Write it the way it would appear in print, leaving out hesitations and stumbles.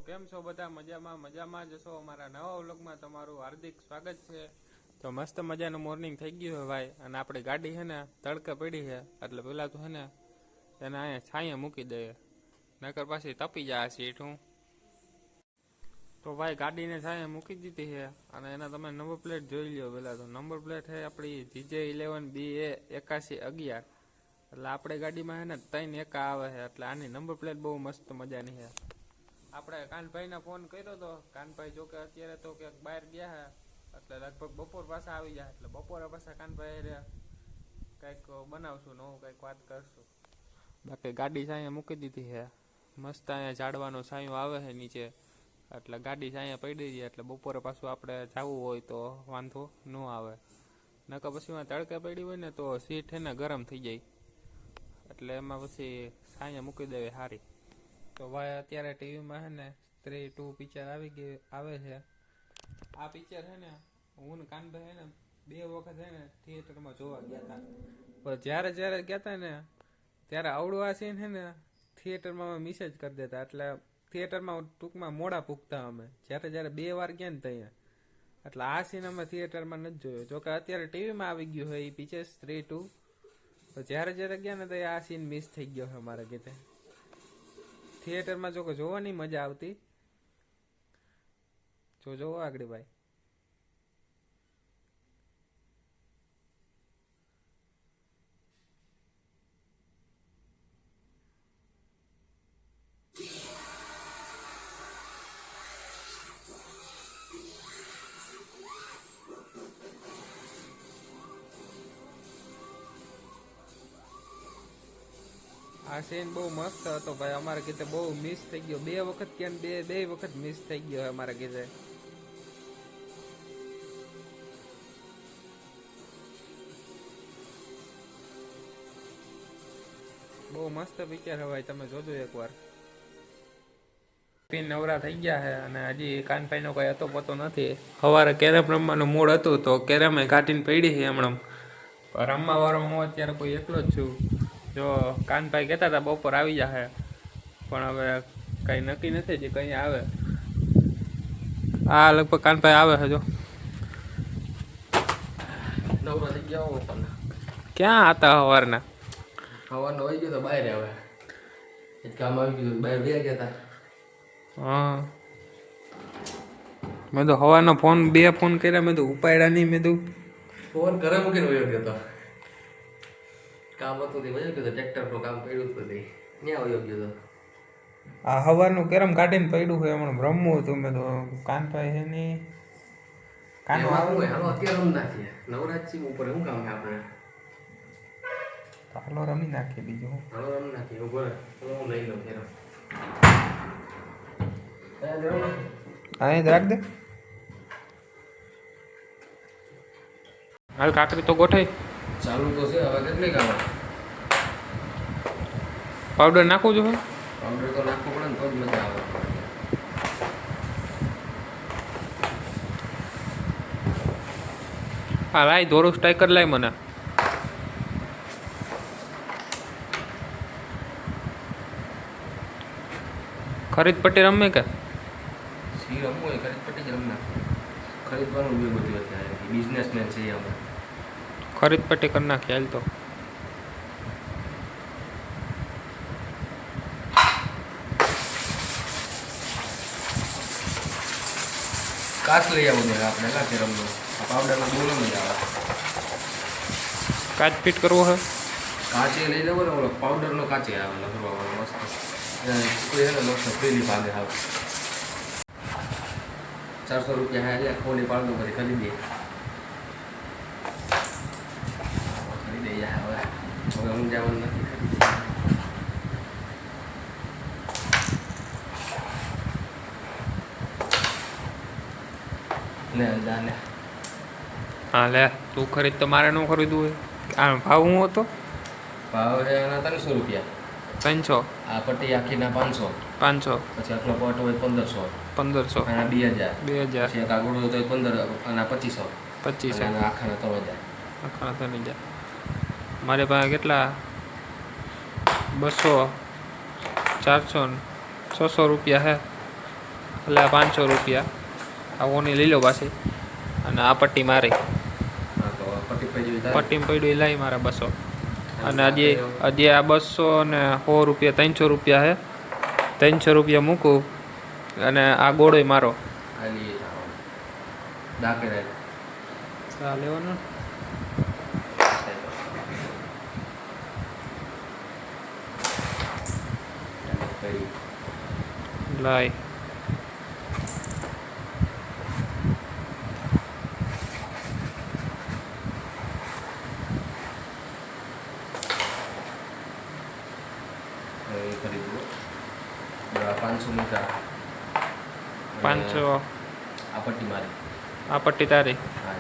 કેમ છો બધા? મજામાં જશો? અમારા નવા વ્લોગમાં તમારું હાર્દિક સ્વાગત છે. તો મસ્ત મજાનું મોર્નિંગ થઈ ગયું છે ભાઈ, અને આપણી ગાડી છે ને તડકે પડી છે, એટલે પેલા તો છે ને એને અહીંયા છાંયે મૂકી દઈએ, નકર પાછી તપી જાય સીટ. તો ભાઈ ગાડીને છાંયે મૂકી દીધી છે, અને એના તમે નંબર પ્લેટ જોઈ લ્યો. પેલા તો નંબર પ્લેટ છે આપણી GJ11BA8111, એટલે આપણે ગાડીમાં છે ને 3 એકા આવે છે, એટલે આની નંબર પ્લેટ બહુ મસ્ત મજાની છે. આપણે કાનભાઈને ફોન કર્યો હતો, કાનભાઈ જોકે અત્યારે તો ક્યાંક બહાર ગયા છે, એટલે લગભગ બપોર પાછા આવી જાય, એટલે બપોરે પાછા કાનભાઈ કંઈક બનાવશું, નવું કંઈક વાત કરશું. બાકી ગાડી સાંયે મૂકી દીધી છે, મસ્ત અહીંયા ઝાડવાનું છાંયું આવે છે નીચે, એટલે ગાડી સાંયે પડી જાય, એટલે બપોરે પાછું આપણે જવું હોય તો વાંધો ન આવે. નકર પછી તડકે પડી હોય ને તો સીટ છે ને ગરમ થઈ જાય, એટલે એમાં પછી સાંયે મૂકી દેવી સારી. તો ભાઈ અત્યારે ટીવીમાં છે ને સ્ત્રી 2 પિક્ચર આવે છે. આ પિક્ચર છે ને હું ને કાનભાઈ છે ને 2 વખત છે ને થિયેટરમાં જોવા ગયા હતા, પણ જ્યારે ગયા હતા ને ત્યારે આવડું આ સીન છે ને થિયેટરમાં મિસ જ કરી દેતા, એટલે થિયેટરમાં ટૂંકમાં મોડા પૂગતા અમે જ્યારે 2 વાર ગયા ને ત્યાં, એટલે આ સીન અમે થિયેટરમાં નથી જોયો. જોકે અત્યારે ટીવીમાં આવી ગયું હોય એ પિક્ચર સ્ત્રી 2, તો જ્યારે ગયા ને તો આ સીન મિસ થઈ ગયો છે અમારા કીધે. થિયેટરમાં જોકે જોવાની મજા આવતી, જોવો આગળ ભાઈ. આ સીન બહુ મસ્ત હતો ભાઈ, અમારે કીધે બહુ મિસ થઈ ગયો. 2 વખત કેમ બે વખત મિસ થઈ ગયો અમારા કીધે. બહુ મસ્ત પિક્ચર હવે, તમે જોજો એકવાર. નવરા થઈ ગયા છે, અને હજી કાનભાઈનો કઈ હતો પતો નથી. સવારે કેરમ રમવાનું મૂડ હતું તો કેરમ કાઢીને પડી છે હમણાં, રમવા વાળો હું અત્યારે કોઈ એકલો જ છું. જો કાનભાઈ કહેતા હતા બપોર આવી જશે, પણ હવે કઈ નક્કી નથી જે કઈ આવે. આ લગભગ કાનભાઈ આવે છે. જો નવરા થઈ ગયા. ક્યાં હતા સવારના? સવારનો આવી ગયો તો બહાર, આવે કામ આવી ગયું બહાર વ્યા ગયા હતા. હા, મેં તો સવારનો ફોન 2 ફોન કર્યા, મેં તો ઉપાડ્યા નહીં. મેં તો ફોન ઘરે મૂકીને વયો ગયો હતો, કામ હતું તે વયો ગયો હતો, ટ્રેક્ટરનું કામ પડ્યું હતું તે ત્યાં વયો ગયો હતો. આ સવારનું કેરમ કાઢીને પડ્યું હોય, હમણાં રમવું હતું. મેં તો કાનભાઈ છે નહીં, કાનો આવે હાલો અત્યારે રમ નાખીએ, નવરાજ ઉપર શું કામ છે આપણે? હાલો રમી નાખીએ, બીજું હું. હાલો રમ નાખીએ, ઉપર હું લઈ લઉં કેરમ. અહીં રાખ દે. હાલ કાકરી તો ગોઠાઈ ચાલુ તો છે, હવે કેટલી કામ પાવડર નાખવું જોઈએ. પાવડર તો નાખવો પડે ને તો જ મજા આવે. હા લાઈ ધોરું સ્ટ્રાઈકર લાય મને. ખરીદ પટ્ટી રમે કે સી રમવું હોય ખરીદ પટ્ટી જ રમના, ખરીદવાનું બી બધું અત્યારે બિઝનેસમેન છે અમે. ખરીદ પટ્ટી કરી નાખી હાલ તો. કાચ લઈ આવવું જોઈએ આપણે, કાચે રમવું. આ પાવડરમાં બહુ ન મજા આવે. કાચ ફિટ કરવો હે, કાચે લઈ લેવો ને, ઓલો પાવડરનો કાચે આવે લગડવાનો મસ્ત. કોઈ એને મસ્ત ફ્રીલી ભાગે આવે. 400 રૂપિયા હા ખોલી પાડું કરી ખરીદીએ. ખરીદી જાય હવે હું જવાનું નથી ખરીદી. લે લે હા લે તું ખરીદ તો મારે ન ખરીદવું હોય. આ ભાવ હું હતો? ભાવ છે એના 300 રૂપિયા. 300. આ પટ્ટી આખીના 500. 500. પછી આટલો પટ હોય 1500. 1500. આના 2000. 2000. પછી એક આગળ હોય તો 15, આના 2500. 2500. અને આખાના 3000. આખાના 3000. મારે પાસે કેટલા 200 400 600 રૂપિયા હે. એટલે આ 500 રૂપિયા. આ ઓની લઈ લો પાછી. અને આ પટ્ટી મારી. હા તો પટ્ટી પડી જોઈ તારે. પટ્ટીમાં પડ્યું એ લઈ મારા 200. અને હજી આ 200 ને 100 રૂપિયા 300 રૂપિયા હે. 300 રૂપિયા મૂકું અને આ ગોળોય મારો. આ લઈએ દાખે રાખ. આ લેવાનો લાય. કરી દો 500 મૂકા. 500 આ પટ્ટી મારી. આ પટ્ટી તારી. હા